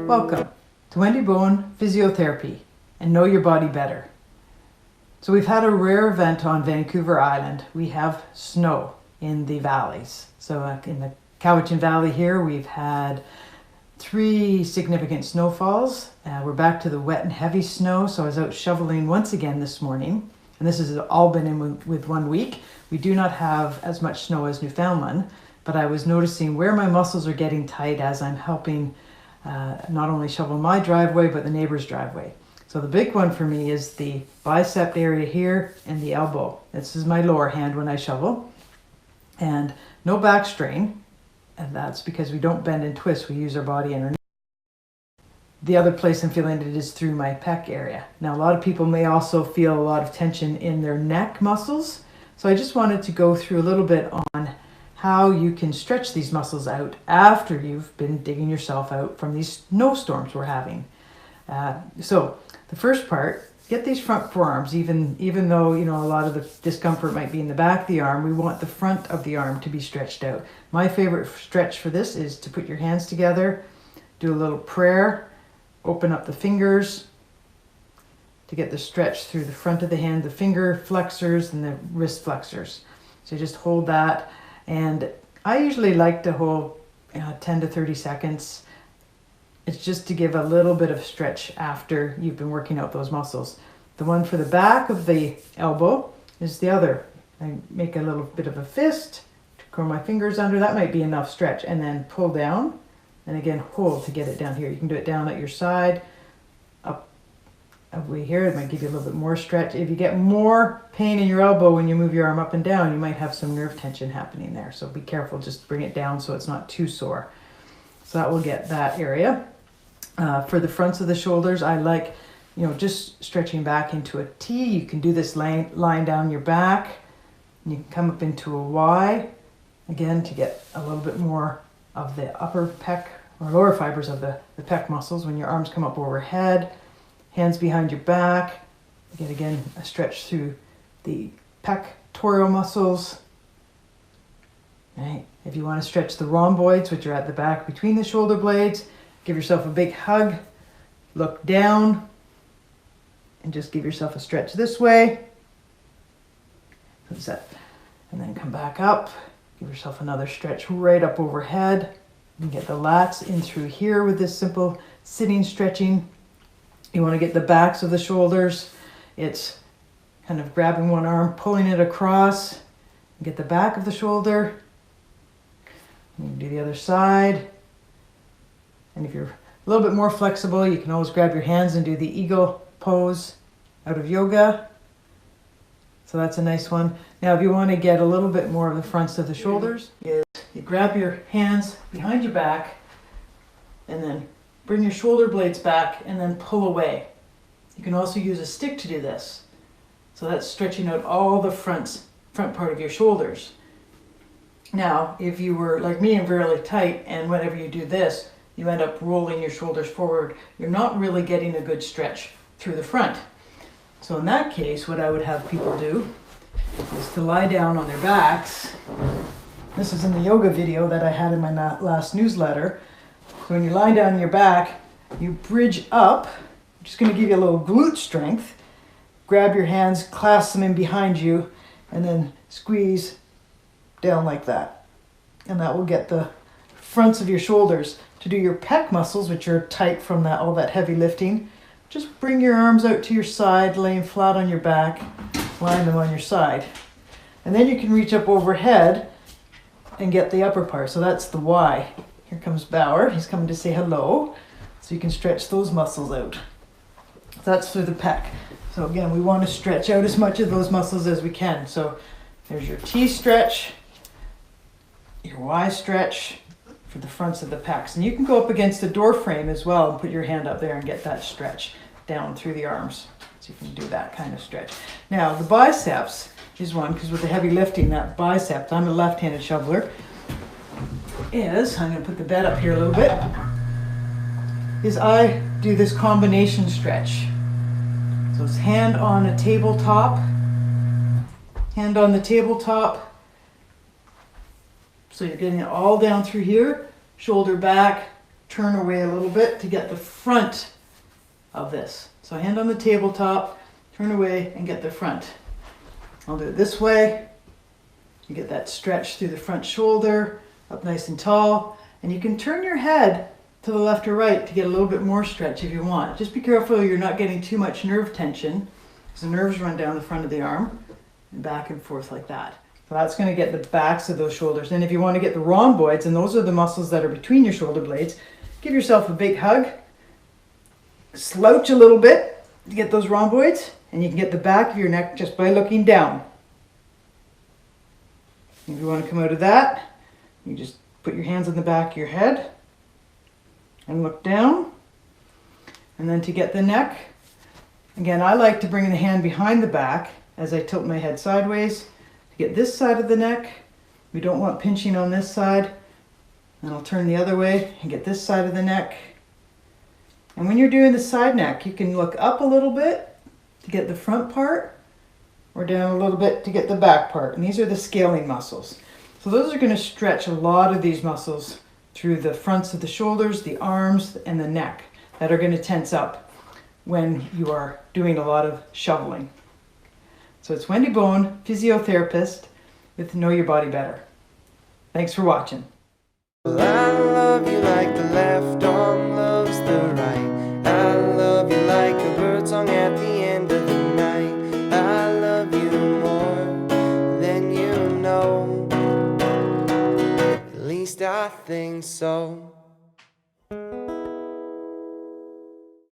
Welcome to Wendy Bowen Physiotherapy and Know Your Body Better. So we've had a rare event on Vancouver Island. We have snow in the valleys. So in the Cowichan Valley here, we've had 3 significant snowfalls. We're back to the wet and heavy snow. So I was out shoveling once again this morning. And this has all been in with 1 week. We do not have as much snow as Newfoundland, but I was noticing where my muscles are getting tight as I'm helping not only shovel my driveway, but the neighbor's driveway. So the big one for me is the bicep area here and the elbow. This is my lower hand when I shovel. And no back strain. And that's because we don't bend and twist. We use our body underneath. The other place I'm feeling it is through my pec area. Now, a lot of people may also feel a lot of tension in their neck muscles. So I just wanted to go through a little bit on how you can stretch these muscles out after you've been digging yourself out from these snowstorms we're having. So the first part, get these front forearms, even though, you know, a lot of the discomfort might be in the back of the arm, we want the front of the arm to be stretched out. My favorite stretch for this is to put your hands together, do a little prayer, open up the fingers to get the stretch through the front of the hand, the finger flexors and the wrist flexors. So just hold that. And I usually like to hold 10 to 30 seconds. It's just to give a little bit of stretch after you've been working out those muscles. The one for the back of the elbow is the other. I make a little bit of a fist, curl my fingers under. That might be enough stretch. And then pull down. And again, hold to get it down here. You can do it down at your side, up way here. It might give you a little bit more stretch. If you get more pain in your elbow when you move your arm up and down, you might have some nerve tension happening there. So be careful, just bring it down so it's not too sore. So that will get that area. For the fronts of the shoulders, I like, just stretching back into a T. You can do this lying down your back. And you can come up into a Y, again, to get a little bit more of the upper pec or lower fibers of the pec muscles when your arms come up overhead. Hands behind your back. Get again a stretch through the pectoral muscles. Right. If you want to stretch the rhomboids, which are at the back between the shoulder blades, give yourself a big hug. Look down and just give yourself a stretch this way. And then come back up. Give yourself another stretch right up overhead. You get the lats in through here with this simple sitting stretching. You want to get the backs of the shoulders. It's kind of grabbing one arm, pulling it across. Get the back of the shoulder. You can do the other side. And if you're a little bit more flexible, you can always grab your hands and do the eagle pose out of yoga. So that's a nice one. Now, if you want to get a little bit more of the fronts of the shoulders, you grab your hands behind your back and then bring your shoulder blades back and then pull away. You can also use a stick to do this. So that's stretching out all the front part of your shoulders. Now, if you were like me and really tight, and whenever you do this, you end up rolling your shoulders forward, you're not really getting a good stretch through the front. So in that case, what I would have people do is to lie down on their backs. This is in the yoga video that I had in my last newsletter. So when you lie down on your back, you bridge up. I'm just going to give you a little glute strength. Grab your hands, clasp them in behind you, and then squeeze down like that. And that will get the fronts of your shoulders. To do your pec muscles, which are tight from all that heavy lifting, just bring your arms out to your side, laying flat on your back, line them on your side. And then you can reach up overhead and get the upper part. So that's the Y. Here comes Bauer. He's coming to say hello. So you can stretch those muscles out. That's through the pec. So again, we want to stretch out as much of those muscles as we can. So there's your T stretch, your Y stretch for the fronts of the pecs. And you can go up against the door frame as well and put your hand up there and get that stretch down through the arms. So you can do that kind of stretch. Now the biceps is one, because with the heavy lifting, that bicep, I'm a left-handed shoveler, I'm going to put the bed up here a little bit, is I do this combination stretch. So it's hand on the tabletop. So you're getting it all down through here, shoulder back, turn away a little bit to get the front of this. So hand on the tabletop, turn away and get the front. I'll do it this way. You get that stretch through the front shoulder, up nice and tall. And you can turn your head to the left or right to get a little bit more stretch if you want. Just be careful you're not getting too much nerve tension, because the nerves run down the front of the arm and back and forth like that. So that's going to get the backs of those shoulders. And if you want to get the rhomboids, and those are the muscles that are between your shoulder blades, give yourself a big hug. Slouch a little bit to get those rhomboids, and you can get the back of your neck just by looking down. If you want to come out of that, you just put your hands on the back of your head and look down. And then to get the neck, again, I like to bring the hand behind the back as I tilt my head sideways to get this side of the neck. We don't want pinching on this side. And I'll turn the other way and get this side of the neck. And when you're doing the side neck, you can look up a little bit to get the front part, or down a little bit to get the back part. And these are the scaling muscles. So those are going to stretch a lot of these muscles through the fronts of the shoulders, the arms, and the neck that are going to tense up when you are doing a lot of shoveling. So it's Wendy Bone, physiotherapist with Know Your Body Better. Thanks for watching. Well, I love you like the